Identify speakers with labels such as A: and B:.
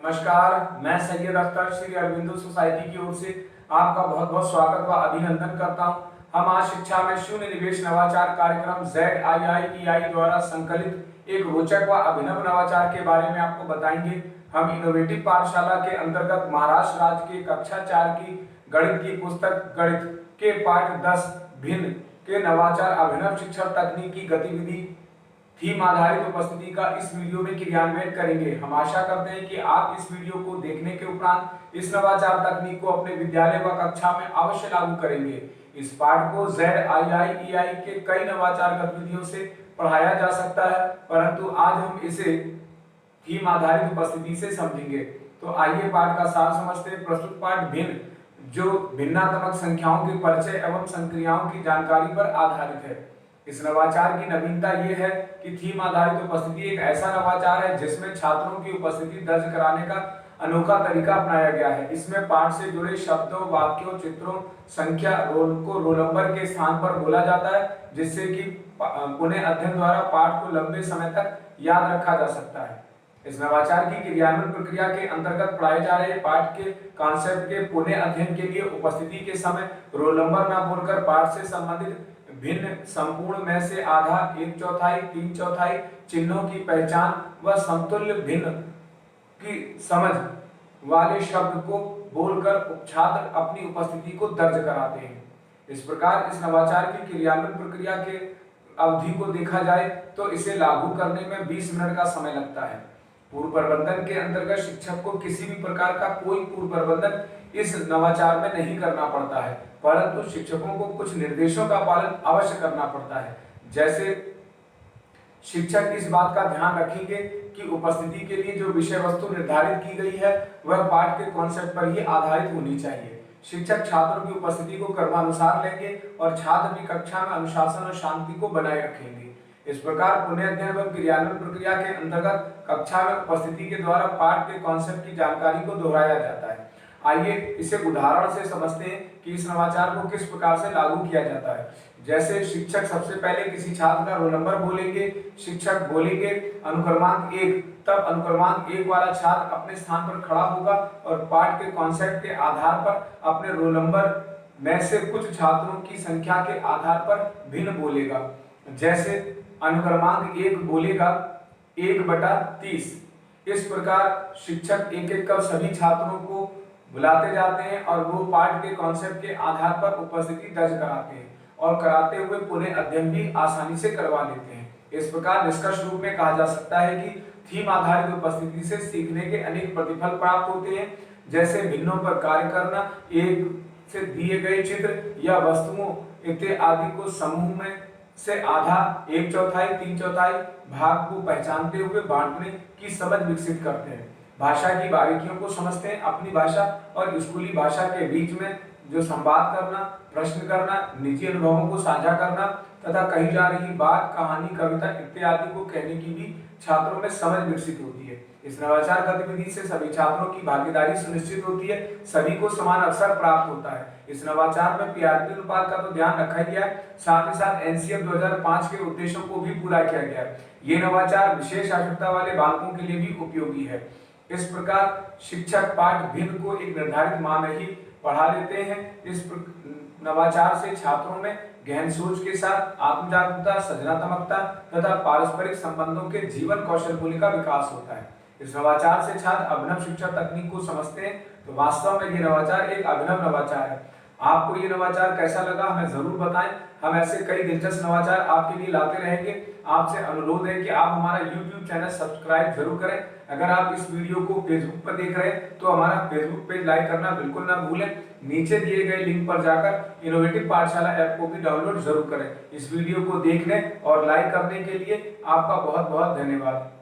A: नमस्कार, मैं सैयद अख्तर श्री अरविंदो सोसाइटी की ओर से आपका बहुत बहुत स्वागत व अभिनंदन करता हूं। हम आज शिक्षा में शून्य निवेश नवाचार कार्यक्रम ZIIEI द्वारा संकलित एक रोचक व अभिनव नवाचार के बारे में आपको बताएंगे। हम इनोवेटिव पाठशाला के अंतर्गत महाराष्ट्र राज्य के कक्षा 4 की गणित की पुस्तक गणित के पाठ 10 भिन्न के नवाचार अभिनव शिक्षण तकनीकी गतिविधि थीम आधारित उपस्थिति का इस वीडियो में क्रियान्वयन करेंगे। हम आशा करते हैं कि आप इस वीडियो को देखने के उपरांत इस नवाचार तकनीक को अपने विद्यालय व कक्षा में अवश्य लागू करेंगे। इस पाठ को ZIIEI के कई नवाचार गतिविधियों से पढ़ाया जा सकता है, परंतु आज हम इसे थीम आधारित उपस्थिति से समझेंगे। तो आइए पाठ का सार समझते हैं। प्रस्तुत पाठ भिन्न जो भिन्नात्मक संख्याओं के परिचय एवं संक्रियाओं की जानकारी पर आधारित है। इस नवाचार की नवीनता यह है कि थीम आधारित उपस्थिति एक ऐसा नवाचार है जिसमें छात्रों की उपस्थिति दर्ज कराने का अनोखा तरीका अपनाया गया है। इसमें पाठ से जुड़े शब्दों, वाक्यों, चित्रों, संख्या रोल नंबर के स्थान पर बोला जाता है, जिससे कि पुनः अध्ययन द्वारा पाठ को लंबे समय तक याद रखा जा सकता है। इस नवाचार की क्रियान्वयन प्रक्रिया के अंतर्गत पढ़ाए जा रहे पाठ के कॉन्सेप्ट के पुनः अध्ययन के लिए उपस्थिति के समय रोल नंबर न बोलकर पाठ से संबंधित भिन्न संपूर्ण में से आधा, 1/4, 3/4 चिन्हों की पहचान व समतुल्य भिन्न की समझ वाले शब्द को बोलकर छात्र अपनी उपस्थिति को दर्ज कराते हैं। इस प्रकार इस नवाचार की क्रियान्वयन प्रक्रिया के अवधि को देखा जाए तो इसे लागू करने में 20 मिनट का समय लगता है। पूर्व प्रबंधन के अंतर्गत शिक्षक को किसी भी प्रकार का कोई पूर्व प्रबंधन इस नवाचार में नहीं करना पड़ता है, परंतु शिक्षकों को कुछ निर्देशों का पालन अवश्य करना पड़ता है। जैसे शिक्षक इस बात का ध्यान रखेंगे कि उपस्थिति के लिए जो विषय वस्तु निर्धारित की गई है वह पाठ के कॉन्सेप्ट पर ही आधारित होनी चाहिए। शिक्षक छात्रों की उपस्थिति को क्रमानुसार लेंगे और छात्र भी कक्षा में अनुशासन और शांति को बनाए रखेंगे। इस प्रकार पुनः अध्ययन एवं क्रियान्वयन प्रक्रिया के अंतर्गत कक्षा में उपस्थिति के द्वारा पाठ के कॉन्सेप्ट की जानकारी को दोहराया जाता है। आइए इसे उदाहरण से समझते हैं कि इस नवाचार को किस प्रकार से लागू किया जाता है। जैसे शिक्षक सबसे पहले किसी छात्र का रोल नंबर बोलेंगे। शिक्षक बोलेंगे अनुक्रमांक 1, तब अनुक्रमांक 1 वाला छात्र अपने स्थान पर खड़ा होगा और पाठ के कॉन्सेप्ट के आधार पर अपने रोल नंबर में से कुछ छात्रों की संख्या के आधार पर भिन्न बोलेगा। जैसे अनुक्रमांक 1 बोलेगा 1/30। इस प्रकार शिक्षक एक एक कर सभी छात्रों को बुलाते जाते हैं और वो पाठ के कॉन्सेप्ट के आधार पर उपस्थिति दर्ज कराते हैं और कराते हुए पुनः अध्ययन भी आसानी से करवा लेते हैं। इस प्रकार निष्कर्ष रूप में कहा जा सकता है कि थीम आधारित उपस्थिति से सीखने के अनेक प्रतिफल प्राप्त होते हैं, जैसे भिन्नों पर कार्य करना, एक से दिए गए चित्र या वस्तुओं इत्यादि को समूह में से आधा, 1/4, 3/4 भाग को पहचानते हुए बांटने की समझ विकसित करते हैं। भाषा की बारीकियों को समझते हैं। अपनी भाषा और स्कूली भाषा के बीच में जो संवाद करना, प्रश्न करना, निजी अनुभवों को साझा करना तथा कही जा रही बात, कहानी, कविता इत्यादि को कहने की भी छात्रों में समझ विकसित होती है। इस नवाचार गतिविधि से सभी छात्रों की भागीदारी सुनिश्चित होती है, सभी को समान अवसर प्राप्त होता है। इस नवाचार में PRT अनुपात का तो ध्यान रखा गया है, साथ ही साथ NCF 2005 के उद्देश्यों को भी पूरा किया गया है। ये नवाचार विशेष आवश्यकता वाले बालकों के लिए भी उपयोगी है। इस प्रकार शिक्षक पाठ भिन्न को एक निर्धारित माह में ही पढ़ा लेते हैं। इस नवाचार से छात्रों में गहन सोच के साथ आत्म जागरूकता, सृजनात्मकता तथा पारस्परिक संबंधों के जीवन कौशल मूल्य का विकास होता है। इस नवाचार से छात्र अभिनव शिक्षा तकनीक को समझते हैं, तो वास्तव में ये नवाचार एक अभिनव नवाचार है। आपको ये नवाचार कैसा लगा हमें जरूर बताएं। हम ऐसे कई दिलचस्प नवाचार आपके लिए लाते रहेंगे। आपसे अनुरोध है कि आप हमारा YouTube चैनल सब्सक्राइब जरूर करें। अगर आप इस वीडियो को फेसबुक पर देख रहे हैं तो हमारा फेसबुक पेज लाइक करना बिल्कुल ना भूलें। नीचे दिए गए लिंक पर जाकर इनोवेटिव पाठशाला ऐप को भी डाउनलोड जरूर करें। इस वीडियो को देखने और लाइक करने के लिए आपका बहुत बहुत धन्यवाद।